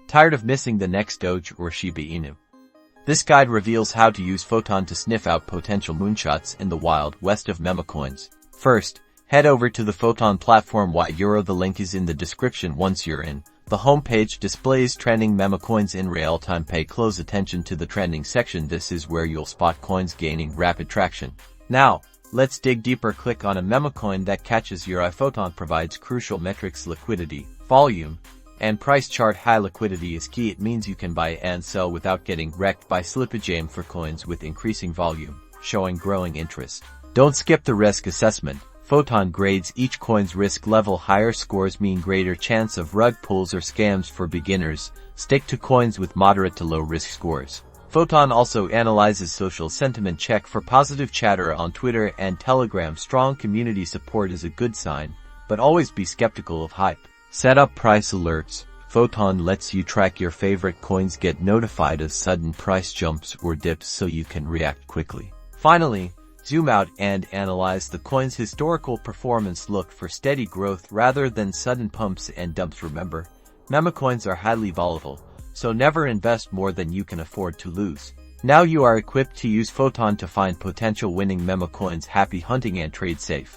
Tired of missing the next Doge or Shiba Inu? This guide reveals how to use Photon to sniff out potential moonshots in the wild west of Memecoins. First, head over to the Photon platform. The link is in the description. Once you're in, the homepage displays trending Memecoins in real time. Pay close attention to the trending section. This is where you'll spot coins gaining rapid traction. Now, let's dig deeper. Click on a Memecoin that catches your eye. Photon provides crucial metrics: liquidity, volume, and price chart. High liquidity is key. It means you can buy and sell without getting wrecked by slippage. Aim for coins with increasing volume, showing growing interest. Don't skip the risk assessment. Photon grades each coin's risk level. Higher scores mean greater chance of rug pulls or scams. For beginners, stick to coins with moderate to low risk scores. Photon also analyzes social sentiment. Check for positive chatter on Twitter and Telegram. Strong community support is a good sign, but always be skeptical of hype. Set up price alerts. Photon lets you track your favorite coins, get notified of sudden price jumps or dips so you can react quickly. Finally, zoom out and analyze the coin's historical performance. Look for steady growth rather than sudden pumps and dumps. Remember, Memecoins are highly volatile, so never invest more than you can afford to lose. Now you are equipped to use Photon to find potential winning Memecoins. Happy hunting and trade safe.